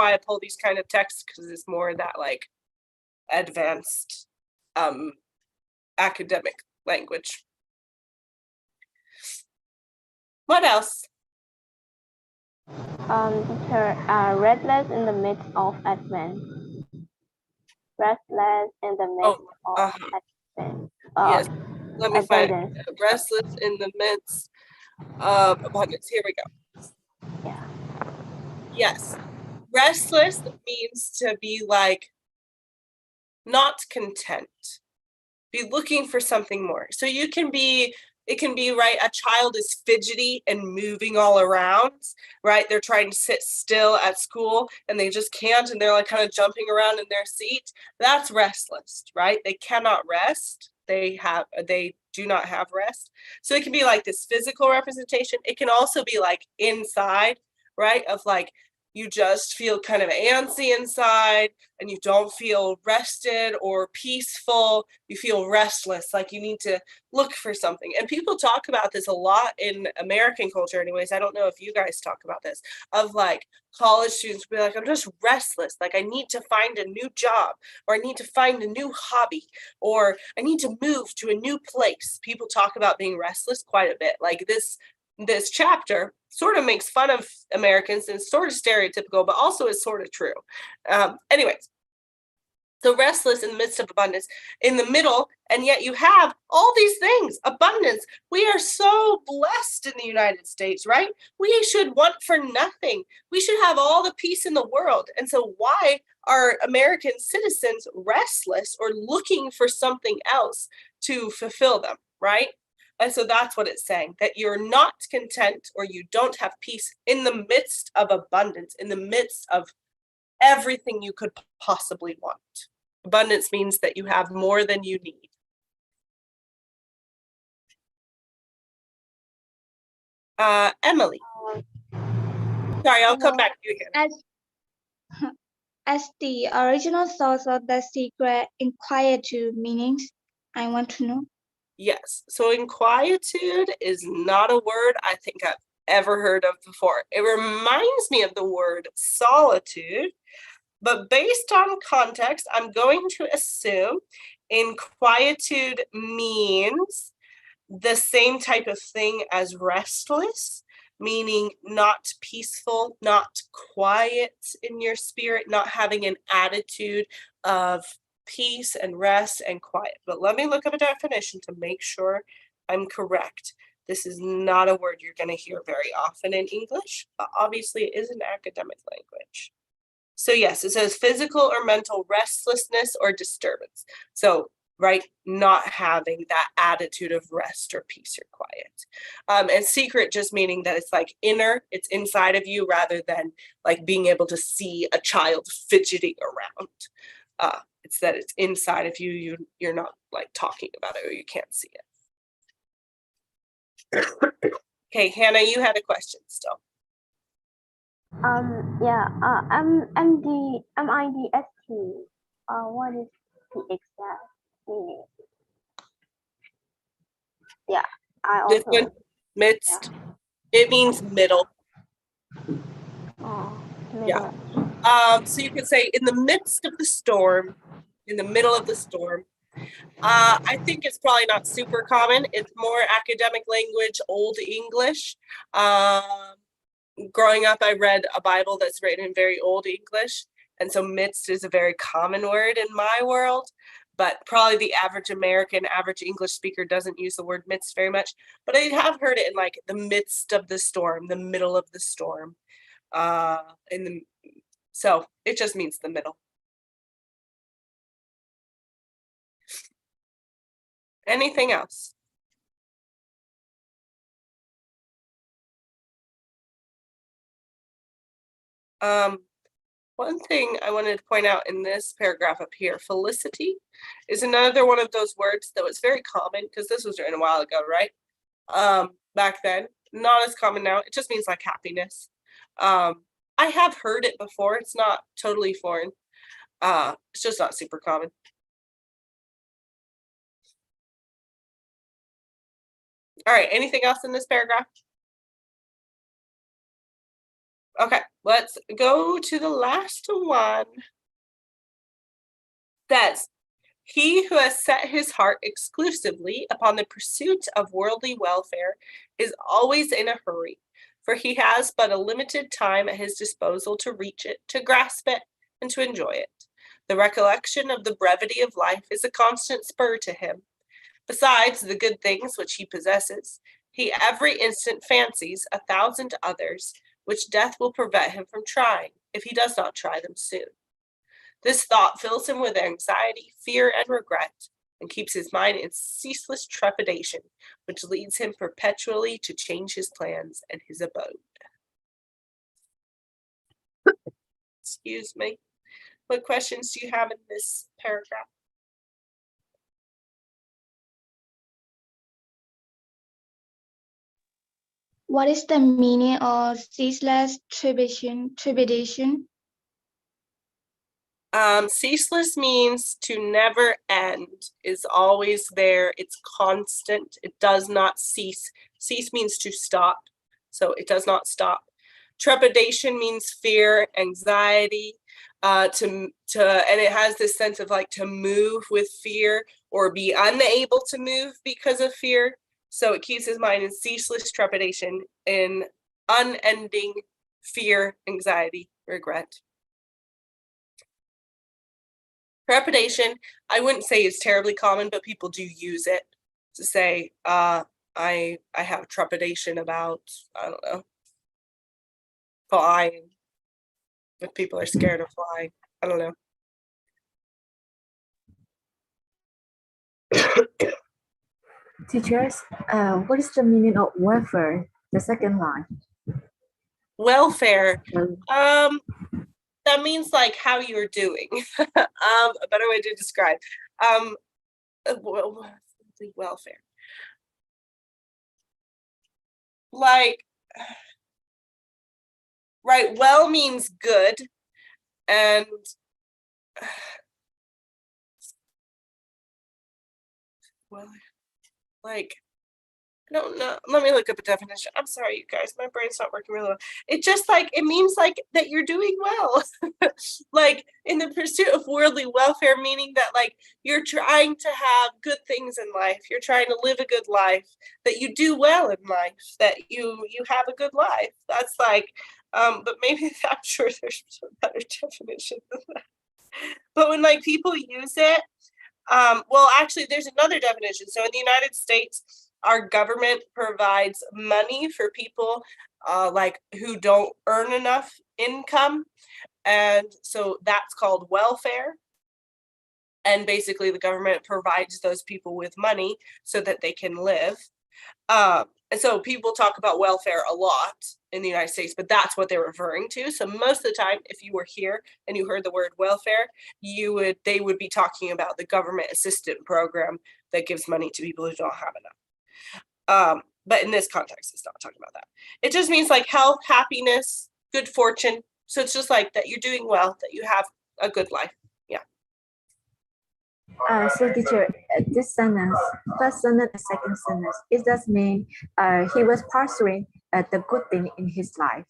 why I pull these kind of texts, because it's more that like advanced academic language. What else? Restless in the midst of advance. Restless in the midst of advance. Yes, let me find Abundance. it. Restless in the midst of abundance. Here we go. Yeah. Yes. Restless means to be like not content. Be looking for something more. So you can be, it can be, right, a child is fidgety and moving all around, right? They're trying to sit still at school and they just can't, and they're like kind of jumping around in their seat. That's restless, right? They cannot rest. They do not have rest. So it can be like this physical representation. It can also be like inside, right? Of like, you just feel kind of antsy inside and you don't feel rested or peaceful. You feel restless, like you need to look for something. And people talk about this a lot in American culture anyways. I don't know if you guys talk about this, of like college students be like, I'm just restless. Like I need to find a new job, or I need to find a new hobby, or I need to move to a new place. People talk about being restless quite a bit. Like this chapter sort of makes fun of Americans and sort of stereotypical, but also is sort of true. Anyways, so restless in the midst of abundance, in the middle, and yet you have all these things, abundance. We are so blessed in the United States, right? We should want for nothing. We should have all the peace in the world. And so why are American citizens restless or looking for something else to fulfill them, right? And so that's what it's saying, that you're not content or you don't have peace in the midst of abundance, in the midst of everything you could possibly want. Abundance means that you have more than you need. Emily. Sorry, I'll come back to you again. As the original source of the secret inquietude meanings, I want to know. Yes, so inquietude is not a word I think I've ever heard of before. It reminds me of the word solitude, but based on context, I'm going to assume inquietude means the same type of thing as restless, meaning not peaceful, not quiet in your spirit, not having an attitude of peace and rest and quiet. But let me look up a definition to make sure I'm correct. This is not a word you're going to hear very often in English, but obviously it is an academic language. So yes, it says physical or mental restlessness or disturbance. So, right, not having that attitude of rest or peace or quiet. And secret just meaning that it's like inner, it's inside of you, rather than like being able to see a child fidgeting around. It's that it's inside of you, you're not like talking about it or you can't see it. Okay, Hannah, you had a question still. Yeah, MIDST. What is the exact meaning? Yeah, I also. This one, midst, yeah. It means middle. Oh, middle. Yeah. So you could say in the midst of the storm, in the middle of the storm. I think it's probably not super common. It's more academic language, Old English. Growing up, I read a Bible that's written in very Old English. And so midst is a very common word in my world, but probably the average American, average English speaker doesn't use the word midst very much. But I have heard it in like the midst of the storm, the middle of the storm. So it just means the middle. Anything else? One thing I wanted to point out in this paragraph up here, felicity is another one of those words that was very common, because this was written a while ago, right? Back then, not as common now. It just means like happiness. I have heard it before. It's not totally foreign. It's just not super common. All right, anything else in this paragraph? Okay, let's go to the last one. Says, he who has set his heart exclusively upon the pursuit of worldly welfare is always in a hurry, for he has but a limited time at his disposal to reach it, to grasp it, and to enjoy it. The recollection of the brevity of life is a constant spur to him. Besides the good things which he possesses, he every instant fancies 1,000 others, which death will prevent him from trying, if he does not try them soon. This thought fills him with anxiety, fear, and regret, and keeps his mind in ceaseless trepidation, which leads him perpetually to change his plans and his abode. Excuse me. What questions do you have in this paragraph? What is the meaning of ceaseless trepidation? Ceaseless means to never end, is always there, it's constant, it does not cease. Cease means to stop, so it does not stop. Trepidation means fear, anxiety, and it has this sense of like to move with fear or be unable to move because of fear. So it keeps his mind in ceaseless trepidation, in unending fear, anxiety, regret. Trepidation, I wouldn't say is terribly common, but people do use it to say, I have trepidation about, I don't know, flying. If people are scared of flying, I don't know. Teachers, what is the meaning of welfare? The second line. Welfare, that means like how you're doing. A better way to describe. Welfare. Like, right, well means good, and well, like, I don't know. Let me look up a definition. I'm sorry, you guys. My brain's not working really well. It just like, it means like that you're doing well. Like in the pursuit of worldly welfare, meaning that like you're trying to have good things in life. You're trying to live a good life, that you do well in life, that you have a good life. That's like, but maybe I'm sure there's a better definition than that. But when like people use it, well, actually, there's another definition. So in the United States, our government provides money for people like who don't earn enough income. And so that's called welfare. And basically the government provides those people with money so that they can live. And so people talk about welfare a lot in the United States, but that's what they're referring to. So most of the time, if you were here and you heard the word welfare, they would be talking about the government assistance program that gives money to people who don't have enough. But in this context, it's not talking about that. It just means like health, happiness, good fortune. So it's just like that you're doing well, that you have a good life. Yeah. So teacher, this sentence, first sentence and second sentence, it does mean he was pursuing the good thing in his life.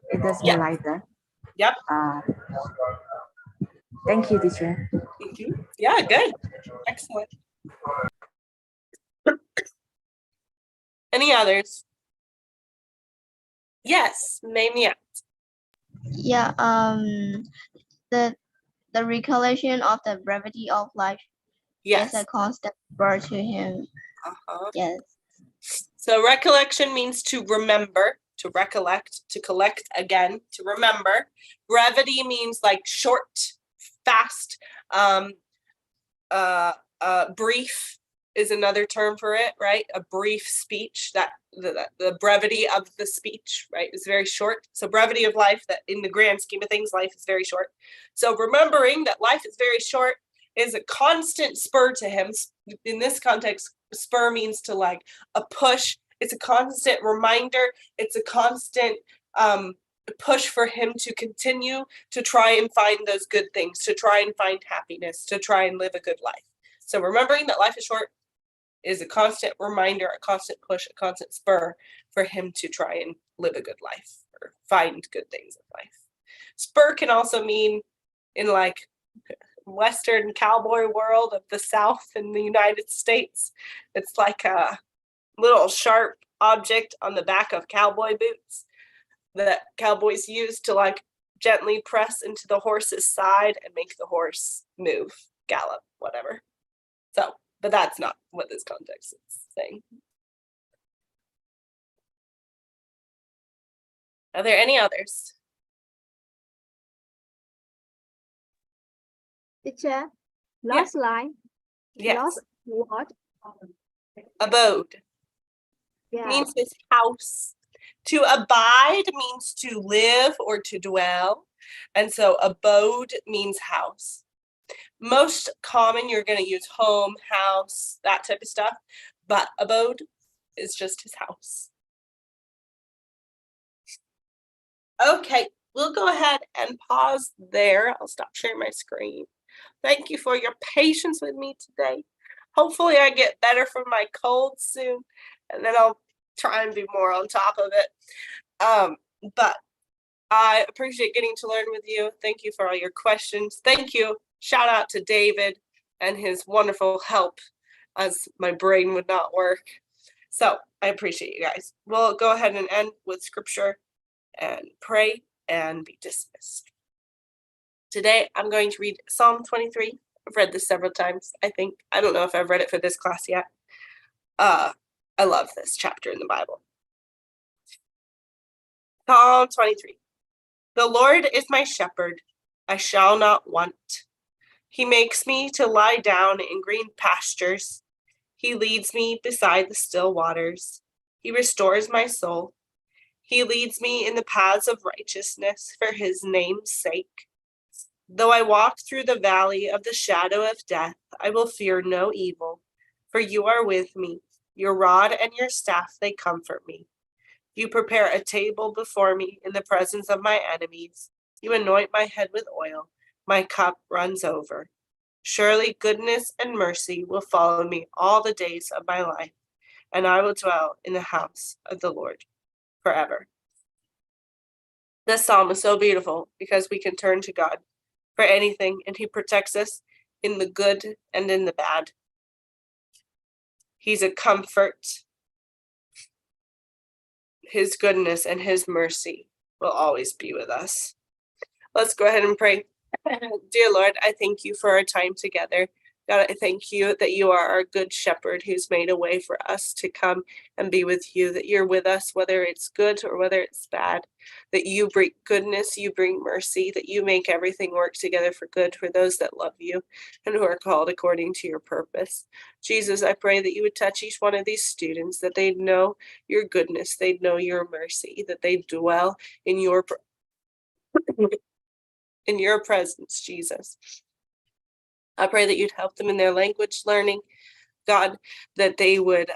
It does mean like that. Yep. Thank you, teacher. Thank you. Yeah, good. Excellent. Any others? Yes, name me out. Yeah, the recollection of the brevity of life Yes. is a constant spur to him. Yes. So recollection means to remember, to recollect, to collect again, to remember. Brevity means like short, fast. Brief is another term for it, right? A brief speech, that the brevity of the speech, right, is very short. So brevity of life, that in the grand scheme of things, life is very short. So remembering that life is very short is a constant spur to him. In this context, spur means to like a push. It's a constant reminder. It's a constant push for him to continue to try and find those good things, to try and find happiness, to try and live a good life. So remembering that life is short is a constant reminder, a constant push, a constant spur for him to try and live a good life. or find good things in life. Spur can also mean in like Western cowboy world of the South in the United States. It's like a little sharp object on the back of cowboy boots that cowboys use to like gently press into the horse's side and make the horse move, gallop, whatever. So, but that's not what this context is saying. Are there any others? Teacher, last line. Yes. Lost what? Abode Yeah. means this house. To abide means to live or to dwell. And so abode means house. Most common, you're going to use home, house, that type of stuff. But abode is just his house. Okay, we'll go ahead and pause there. I'll stop sharing my screen. Thank you for your patience with me today. Hopefully I get better from my cold soon, and then I'll try and be more on top of it. But I appreciate getting to learn with you. Thank you for all your questions. Thank you. Shout out to David and his wonderful help as my brain would not work. So I appreciate you guys. We'll go ahead and end with scripture and pray and be dismissed. Today, I'm going to read Psalm 23. I've read this several times, I think. I don't know if I've read it for this class yet. I love this chapter in the Bible. Psalm 23. The Lord is my shepherd. I shall not want. He makes me to lie down in green pastures. He leads me beside the still waters. He restores my soul. He leads me in the paths of righteousness for his name's sake. Though I walk through the valley of the shadow of death, I will fear no evil, for you are with me. Your rod and your staff, they comfort me. You prepare a table before me in the presence of my enemies. You anoint my head with oil. My cup runs over. Surely goodness and mercy will follow me all the days of my life, and I will dwell in the house of the Lord forever. This psalm is so beautiful because we can turn to God for anything, and he protects us in the good and in the bad. He's a comfort. His goodness and his mercy will always be with us. Let's go ahead and pray. Dear Lord, I thank you for our time together. God, I thank you that you are our good shepherd who's made a way for us to come and be with you, that you're with us, whether it's good or whether it's bad, that you bring goodness, you bring mercy, that you make everything work together for good for those that love you and who are called according to your purpose. Jesus, I pray that you would touch each one of these students, that they'd know your goodness, they'd know your mercy, that they dwell in your presence, Jesus. I pray that you'd help them in their language learning, God, that they would